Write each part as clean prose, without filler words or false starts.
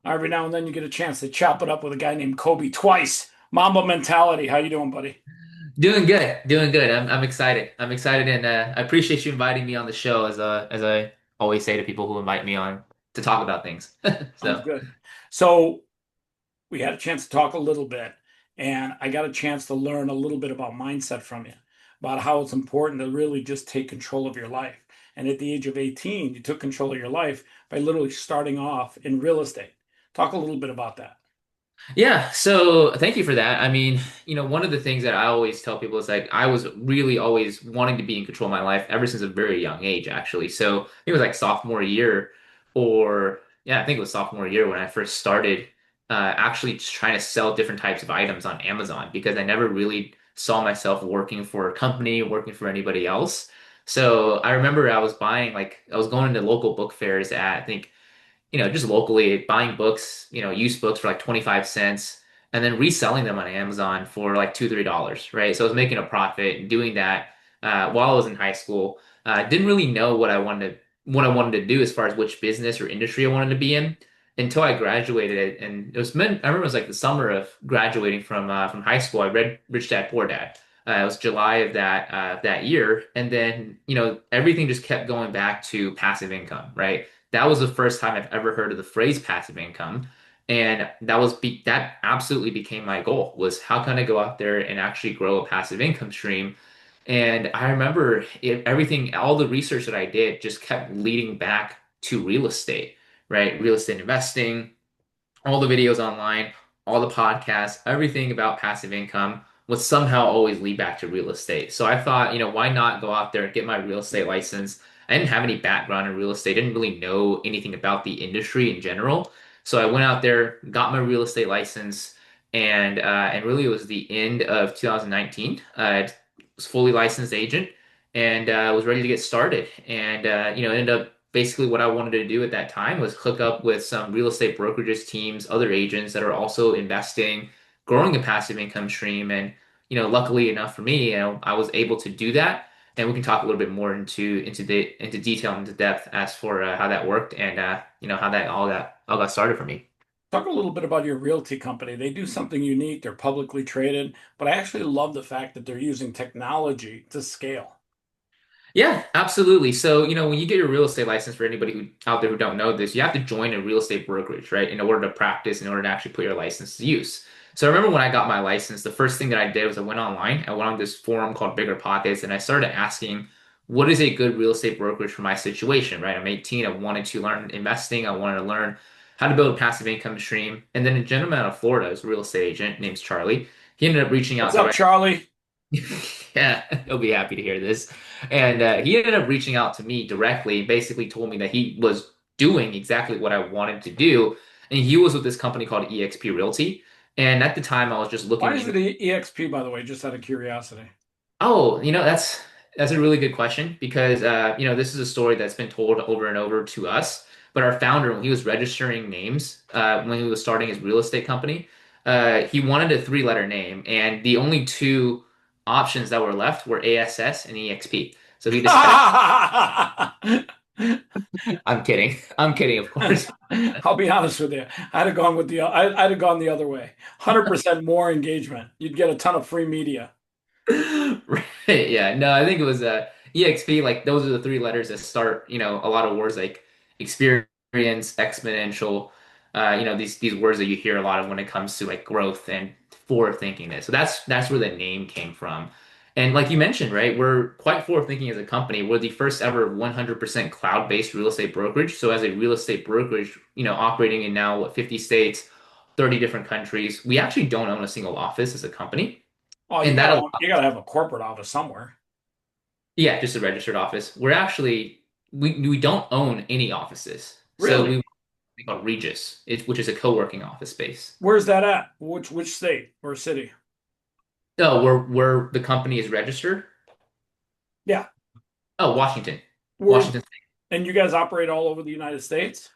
Every now and then you get a chance to chop it up with a guy named Kobe twice. Mamba mentality. How you doing, buddy? Doing good, doing good. I'm excited. I'm excited, and I appreciate you inviting me on the show, as I always say to people who invite me on to talk about things. Sounds So good. So we had a chance to talk a little bit, and I got a chance to learn a little bit about mindset from you, about how it's important to really just take control of your life. And at the age of 18, you took control of your life by literally starting off in real estate. Talk a little bit about that. yeah, so thank you for that. I mean, one of the things that I always tell people is like I was really always wanting to be in control of my life ever since a very young age, actually. So it was like sophomore year, or yeah, I think it was sophomore year when I first started actually just trying to sell different types of items on Amazon because I never really saw myself working for a company, working for anybody else. So I remember I was going to local book fairs at I think just locally buying books, used books for like 25 cents and then reselling them on Amazon for like $2, $3, right? So I was making a profit and doing that while I was in high school. Didn't really know what I wanted to do as far as which business or industry I wanted to be in until I graduated. And I remember it was like the summer of graduating from high school. I read Rich Dad Poor Dad. It was July of that year, and then everything just kept going back to passive income, right? That was the first time I've ever heard of the phrase passive income. And that absolutely became my goal was how can I go out there and actually grow a passive income stream? And I remember all the research that I did just kept leading back to real estate, right? Real estate investing, all the videos online, all the podcasts, everything about passive income would somehow always lead back to real estate. So I thought, why not go out there and get my real estate license? I didn't have any background in real estate, didn't really know anything about the industry in general. So I went out there, got my real estate license, and really it was the end of 2019. I was fully licensed agent and was ready to get started. And ended up basically what I wanted to do at that time was hook up with some real estate brokerages teams, other agents that are also investing, growing a passive income stream. And, luckily enough for me, I was able to do that. And we can talk a little bit more into detail and into depth as for how that worked and how that all got started for me. Talk a little bit about your realty company. They do something unique. They're publicly traded, but I actually love the fact that they're using technology to scale. Yeah, absolutely. So, when you get your real estate license, for anybody who out there who don't know this, you have to join a real estate brokerage, right? In order to practice, in order to actually put your license to use. So I remember when I got my license, the first thing that I did was I went online. I went on this forum called Bigger Pockets, and I started asking, what is a good real estate brokerage for my situation, right? I'm 18. I wanted to learn investing. I wanted to learn how to build a passive income stream. And then a gentleman out of Florida, who's a real estate agent, named Charlie. He ended up reaching out What's to up, Charlie? Yeah, he'll be happy to hear this. And he ended up reaching out to me directly and basically told me that he was doing exactly what I wanted to do. And he was with this company called EXP Realty. And at the time, I was just Why looking is in. it EXP, by the way, just out of curiosity? Oh, that's a really good question because this is a story that's been told over and over to us. But our founder, when he was registering names, when he was starting his real estate company, he wanted a three-letter name, and the only two options that were left were ASS and EXP. So he decided. I'm kidding. I'm kidding, of course. I'll be honest with you. I'd have gone the other way. 100% more engagement. You'd get a ton of free media. Right. Yeah. No, I think it was EXP. Like those are the three letters that start, a lot of words like experience, exponential, these words that you hear a lot of when it comes to like growth and forward thinkingness. So that's where the name came from. And like you mentioned, right, we're quite forward thinking as a company. We're the first ever 100% cloud-based real estate brokerage. So as a real estate brokerage, operating in now what 50 states, 30 different countries, we actually don't own a single office as a company. Oh, And that you gotta have a corporate office somewhere. Yeah, just a registered office. We don't own any offices. So Really? we call Regis, which is a co-working office space. Where's that at? Which state or city? No, where the company is registered. Yeah. Oh, Washington. Where Washington State. and you guys operate all over the United States?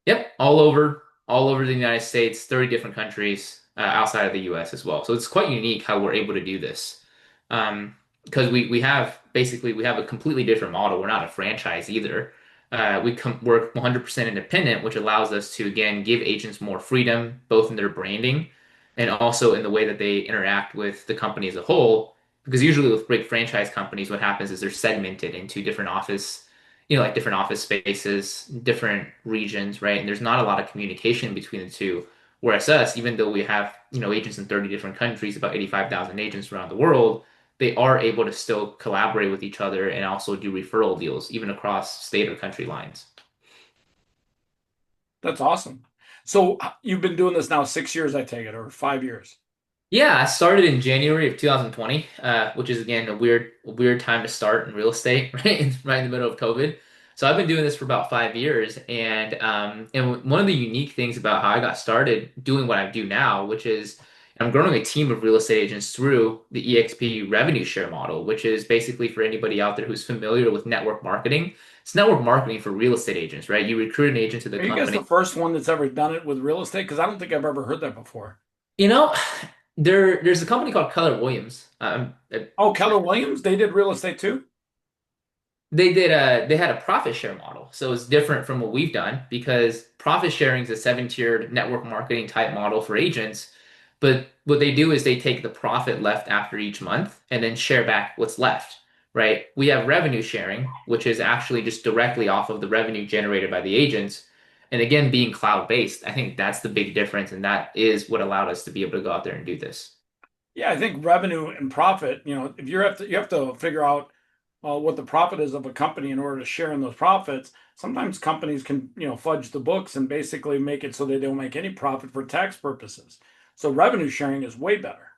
Yep, all over the United States, 30 different countries outside of the US as well. So it's quite unique how we're able to do this. Because we have a completely different model. We're not a franchise either. Work 100% independent, which allows us to again give agents more freedom, both in their branding and also in the way that they interact with the company as a whole. Because usually with big franchise companies, what happens is they're segmented into different office, like different office spaces, different regions, right? And there's not a lot of communication between the two. Whereas us, even though we have, agents in 30 different countries, about 85,000 agents around the world, they are able to still collaborate with each other and also do referral deals, even across state or country lines. That's awesome. So you've been doing this now 6 years, I take it, or 5 years. Yeah, I started in January of 2020, which is again a weird time to start in real estate, right in the middle of COVID. So I've been doing this for about 5 years, and one of the unique things about how I got started doing what I do now, which is I'm growing a team of real estate agents through the EXP revenue share model, which is basically for anybody out there who's familiar with network marketing. It's network marketing for real estate agents, right? You recruit an agent to the Are you guys company. the first one that's ever done it with real estate? Because I don't think I've ever heard that before. You know, there's a company called Keller Williams. Oh, Keller Williams, they did real estate too? They had a profit share model. So it's different from what we've done because profit sharing is a seven-tiered network marketing type model for agents. But what they do is they take the profit left after each month and then share back what's left, right? We have revenue sharing, which is actually just directly off of the revenue generated by the agents. And again, being cloud-based, I think that's the big difference, and that is what allowed us to be able to go out there and do this. Yeah, I think revenue and profit, if you have to figure out what the profit is of a company in order to share in those profits. Sometimes companies can, fudge the books and basically make it so they don't make any profit for tax purposes. So revenue sharing is way better.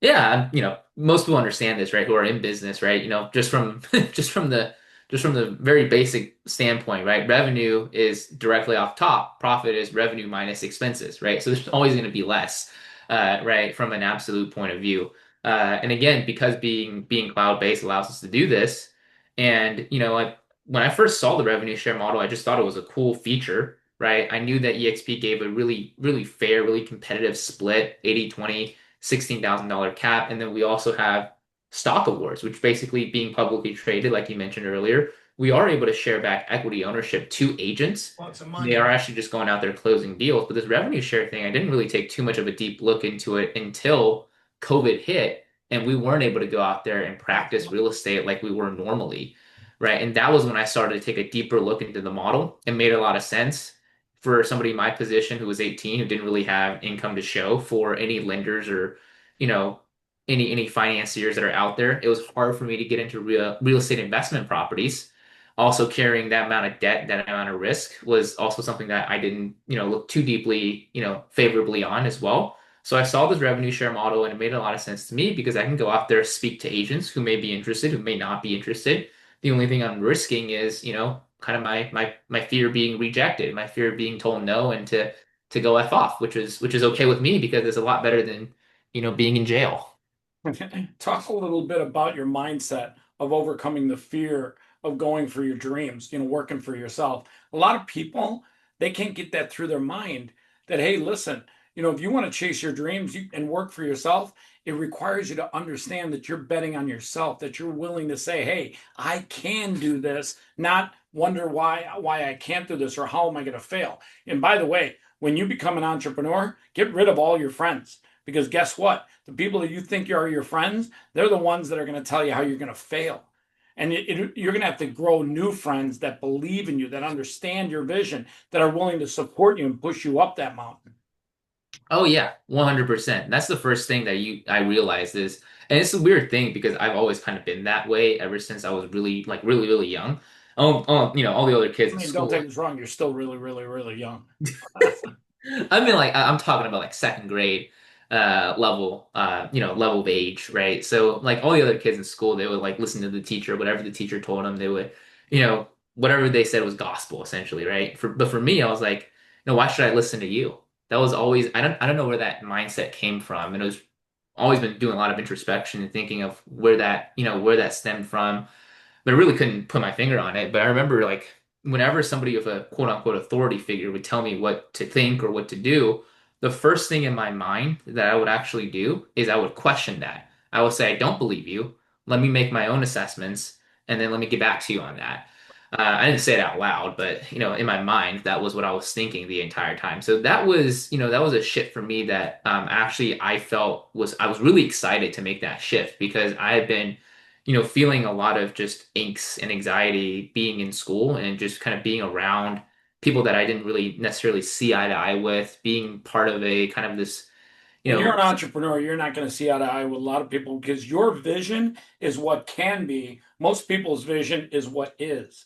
Yeah, most people understand this, right? Who are in business, right? Just from just from the very basic standpoint, right? Revenue is directly off top. Profit is revenue minus expenses, right? So there's always going to be less, right? From an absolute point of view. And again, because being cloud-based allows us to do this. And when I first saw the revenue share model, I just thought it was a cool feature, right? I knew that EXP gave a really, really fair, really competitive split, 80-20 $16,000 cap. And then we also have stock awards, which basically being publicly traded, like you mentioned earlier, we are able to share back equity ownership to agents. Lots of They money. are actually just going out there closing deals. But this revenue share thing, I didn't really take too much of a deep look into it until COVID hit and we weren't able to go out there and practice real estate like we were normally. Right. And that was when I started to take a deeper look into the model and made a lot of sense for somebody in my position who was 18 who didn't really have income to show for any lenders or you know any financiers that are out there. It was hard for me to get into real estate investment properties. Also carrying that amount of debt, that amount of risk was also something that I didn't look too deeply favorably on as well. So I saw this revenue share model and it made a lot of sense to me because I can go out there, speak to agents who may be interested, who may not be interested. The only thing I'm risking is, kind of my fear being rejected, my fear of being told no and to go F off, which is okay with me because it's a lot better than, being in jail. Talk a little bit about your mindset of overcoming the fear of going for your dreams, working for yourself. A lot of people, they can't get that through their mind that, hey, listen, if you want to chase your dreams and work for yourself, it requires you to understand that you're betting on yourself, that you're willing to say, hey, I can do this, not wonder why I can't do this or how am I going to fail. And by the way, when you become an entrepreneur, get rid of all your friends. Because guess what? The people that you think are your friends, they're the ones that are going to tell you how you're going to fail. And you're going to have to grow new friends that believe in you, that understand your vision, that are willing to support you and push you up that mountain. Oh yeah, 100%. That's the first thing that I realized is, and it's a weird thing because I've always kind of been that way ever since I was really like really really young. All the other kids I in mean, don't school. take this wrong. You're still really, really, really young. I mean, like I'm talking about like second grade level, level of age, right? So like all the other kids in school, they would like listen to the teacher, whatever the teacher told them, they would, whatever they said was gospel essentially, right? But for me, I was like, no, why should I listen to you? That was always I don't know where that mindset came from, and it was always been doing a lot of introspection and thinking of where that stemmed from, but I really couldn't put my finger on it. But I remember like whenever somebody of a quote unquote authority figure would tell me what to think or what to do, the first thing in my mind that I would actually do is I would question that. I would say, I don't believe you. Let me make my own assessments and then let me get back to you on that. I didn't say it out loud, but in my mind, that was what I was thinking the entire time. So that was a shift for me that actually I felt was I was really excited to make that shift because I had been, feeling a lot of just angst and anxiety being in school and just kind of being around people that I didn't really necessarily see eye to eye with, being part of a kind of this, you When you're know, an entrepreneur, you're not going to see eye to eye with a lot of people because your vision is what can be. Most people's vision is what is.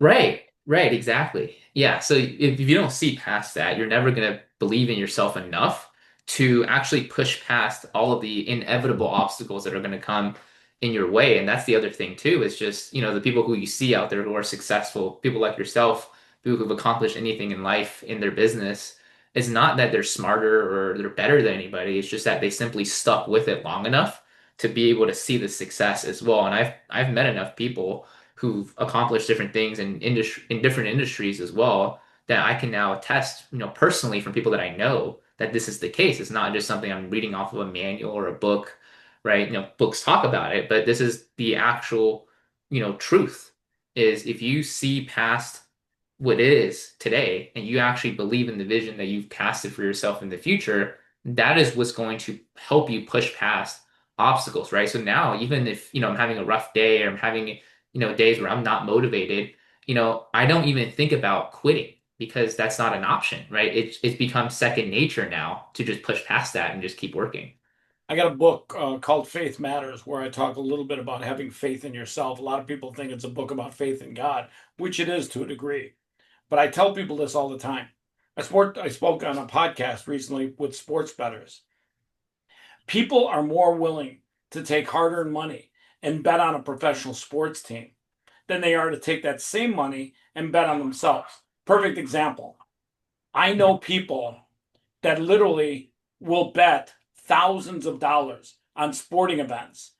Right, right, exactly. Yeah, so if you don't see past that, you're never going to believe in yourself enough to actually push past all of the inevitable obstacles that are going to come in your way. And that's the other thing too, is just, the people who you see out there who are successful, people like yourself, people who've accomplished anything in life in their business, it's not that they're smarter or they're better than anybody. It's just that they simply stuck with it long enough to be able to see the success as well. And I've met enough people who've accomplished different things in different industries as well that I can now attest, personally from people that I know that this is the case. It's not just something I'm reading off of a manual or a book, right? Books talk about it, but this is the actual, truth is if you see past what it is today and you actually believe in the vision that you've casted for yourself in the future, that is what's going to help you push past obstacles, right? So now, even if, I'm having a rough day or I'm having, days where I'm not motivated, I don't even think about quitting because that's not an option, right? It's become second nature now to just push past that and just keep working. I got a book called Faith Matters where I talk a little bit about having faith in yourself. A lot of people think it's a book about faith in God, which it is to a degree. But I tell people this all the time. I spoke on a podcast recently with sports bettors. People are more willing to take hard-earned money and bet on a professional sports team than they are to take that same money and bet on themselves. Perfect example. I know people that literally will bet thousands of dollars on sporting events,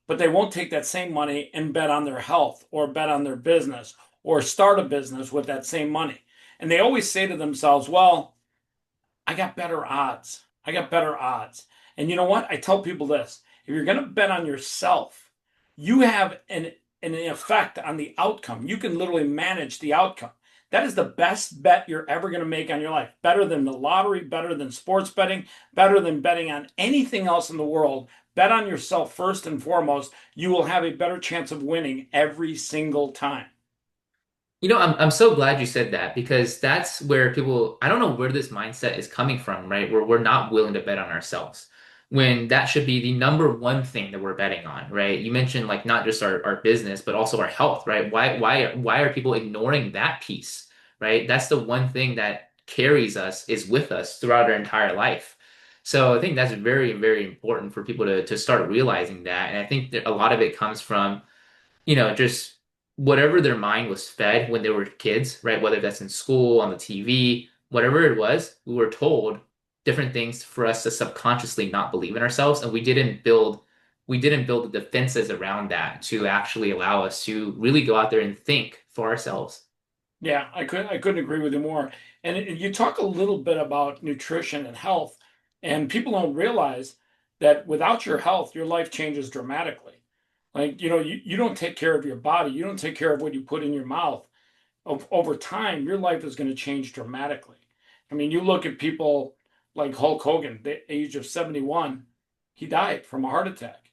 but they won't take that same money and bet on their health or bet on their business or start a business with that same money. And they always say to themselves, well, I got better odds. I got better odds. And you know what? I tell people this. If you're going to bet on yourself, you have an effect on the outcome. You can literally manage the outcome. That is the best bet you're ever going to make on your life. Better than the lottery, better than sports betting, better than betting on anything else in the world. Bet on yourself first and foremost. You will have a better chance of winning every single time. I'm so glad you said that because that's where people, I don't know where this mindset is coming from, right? Where we're not willing to bet on ourselves when that should be the number one thing that we're betting on, right? You mentioned like not just our business, but also our health, right? Why are people ignoring that piece, right? That's the one thing that carries us, is with us throughout our entire life. So I think that's very, very important for people to start realizing that. And I think that a lot of it comes from just whatever their mind was fed when they were kids, right? Whether that's in school, on the TV, whatever it was, we were told different things for us to subconsciously not believe in ourselves, and we didn't build the defenses around that to actually allow us to really go out there and think for ourselves. Yeah, I couldn't agree with you more. And you talk a little bit about nutrition and health, and people don't realize that without your health, your life changes dramatically. Like, you don't take care of your body, you don't take care of what you put in your mouth. Over time, your life is going to change dramatically. I mean, you look at people like Hulk Hogan, the age of 71, he died from a heart attack.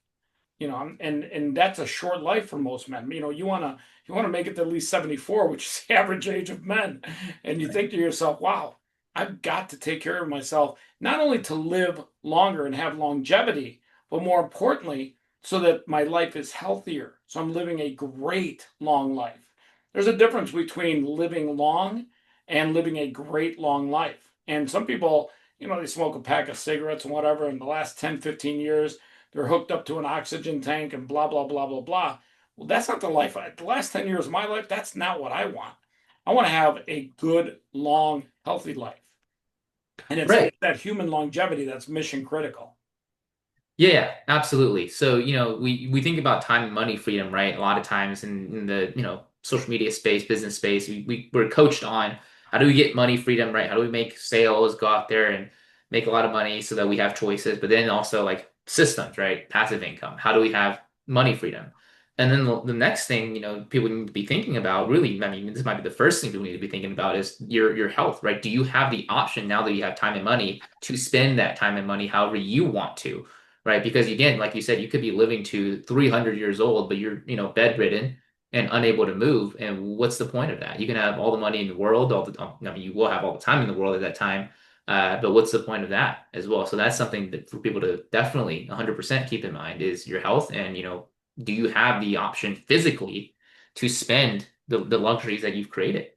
And that's a short life for most men. You want to make it to at least 74, which is the average age of men. And you think to yourself, wow, I've got to take care of myself, not only to live longer and have longevity, but more importantly, so that my life is healthier. So I'm living a great long life. There's a difference between living long and living a great long life. And some people, they smoke a pack of cigarettes and whatever in the last 10, 15 years they're hooked up to an oxygen tank and blah, blah, blah, blah, blah. Well, that's not the life. The last 10 years of my life, that's not what I want. I want to have a good, long, healthy life. And it's Right. that human longevity that's mission critical. Yeah, yeah, absolutely. So, we think about time and money freedom, right? A lot of times in the, social media space, business space, we're coached on how do we get money freedom, right? How do we make sales, go out there and make a lot of money so that we have choices, but then also like systems, right? Passive income. How do we have money freedom? And then the next thing, people need to be thinking about, really, I mean, this might be the first thing people need to be thinking about is your health, right? Do you have the option now that you have time and money to spend that time and money however you want to, right? Because again, like you said, you could be living to 300 years old, but you're, bedridden and unable to move. And what's the point of that? You can have all the money in the world, I mean, you will have all the time in the world at that time. But what's the point of that as well? So that's something that for people to definitely 100% keep in mind is your health and, do you have the option physically to spend the luxuries that you've created?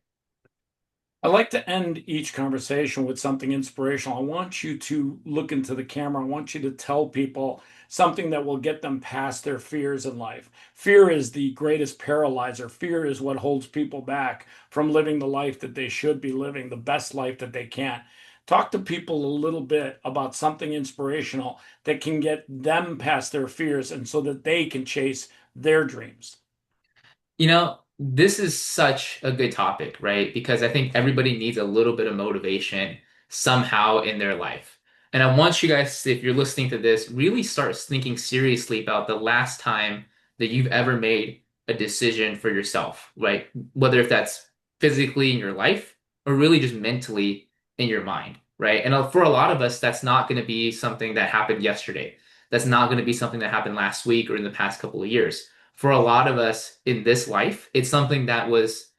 I like to end each conversation with something inspirational. I want you to look into the camera. I want you to tell people something that will get them past their fears in life. Fear is the greatest paralyzer. Fear is what holds people back from living the life that they should be living, the best life that they can. Talk to people a little bit about something inspirational that can get them past their fears and so that they can chase their dreams. This is such a good topic, right? Because I think everybody needs a little bit of motivation somehow in their life. And I want you guys, if you're listening to this, really start thinking seriously about the last time that you've ever made a decision for yourself, right? Whether if that's physically in your life or really just mentally in your mind, right? And for a lot of us, that's not going to be something that happened yesterday. That's not going to be something that happened last week or in the past couple of years. For a lot of us in this life, it's something that was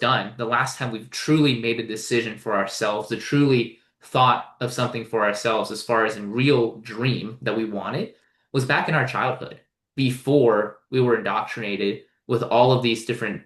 done. The last time we've truly made a decision for ourselves, to truly thought of something for ourselves as far as a real dream that we wanted was back in our childhood, before we were indoctrinated with all of these different,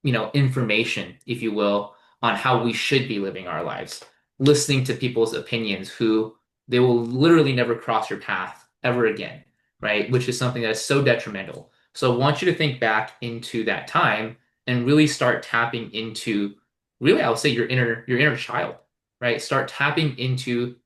information, if you will, on how we should be living our lives, listening to people's opinions who they will literally never cross your path ever again, right? Which is something that is so detrimental. So I want you to think back into that time and really start tapping into, really, I would say your inner child, right? Start tapping into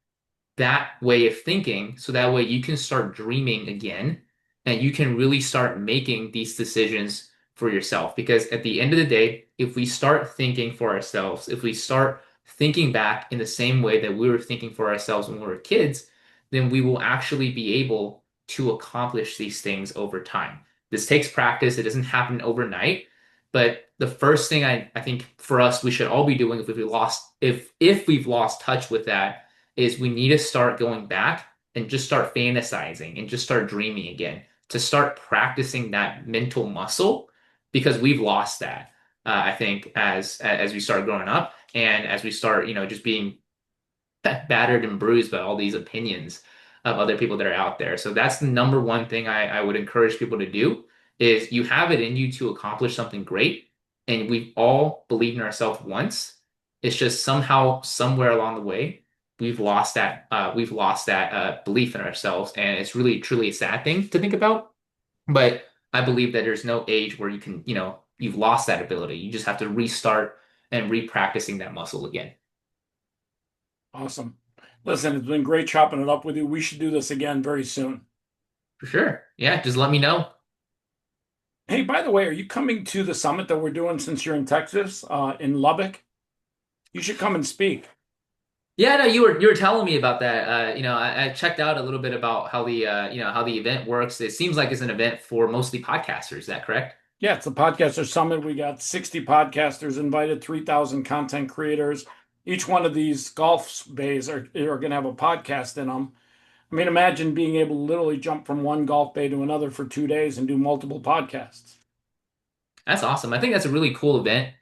that way of thinking so that way you can start dreaming again and you can really start making these decisions for yourself. Because at the end of the day, if we start thinking for ourselves, if we start thinking back in the same way that we were thinking for ourselves when we were kids, then we will actually be able to accomplish these things over time. This takes practice. It doesn't happen overnight. But the first thing I think for us we should all be doing if we've lost touch with that is we need to start going back and just start fantasizing and just start dreaming again to start practicing that mental muscle because we've lost that. I think as we start growing up and as we start, just being battered and bruised by all these opinions of other people that are out there. So that's the number one thing I would encourage people to do is you have it in you to accomplish something great. And we've all believed in ourselves once. It's just somehow, somewhere along the way, we've lost that belief in ourselves. And it's really, truly a sad thing to think about. But I believe that there's no age where you can, you've lost that ability. You just have to restart and re-practicing that muscle again. Awesome. Listen, it's been great chopping it up with you. We should do this again very soon. For sure. Yeah, just let me know. Hey, by the way, are you coming to the summit that we're doing since you're in Texas, in Lubbock? You should come and speak. Yeah, no, you were telling me about that. I checked out a little bit about how the event works. It seems like it's an event for mostly podcasters. Is that correct? Yeah, it's the Podcaster Summit. We got 60 podcasters invited, 3,000 content creators. Each one of these golf bays are going to have a podcast in them. I mean, imagine being able to literally jump from one golf bay to another for 2 days and do multiple podcasts. That's awesome. I think that's a really cool event.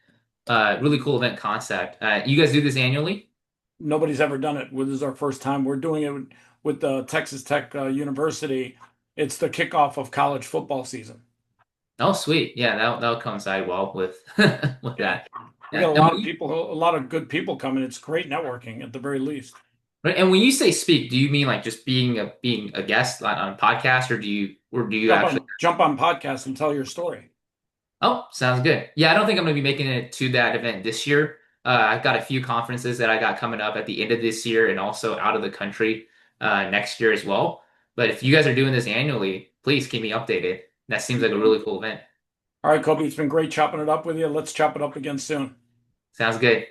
Really cool event concept. You guys do this annually? Nobody's ever done it. This is our first time. We're doing it with the Texas Tech University. It's the kickoff of college football season. Oh, sweet. Yeah, that'll coincide well with with Yeah, that. we got Yeah. a And lot of people, a lot of good people coming. It's great networking at the very least. when you say speak, do you mean like just being a guest on a podcast, or do you Jump actually? on jump on podcasts and tell your story. Oh, sounds good. Yeah, I don't think I'm going to be making it to that event this year. I've got a few conferences that I got coming up at the end of this year and also out of the country next year as well. But if you guys are doing this annually, please keep me updated. That seems like a really cool event. All right, Kobe, it's been great chopping it up with you. Let's chop it up again soon. Sounds good.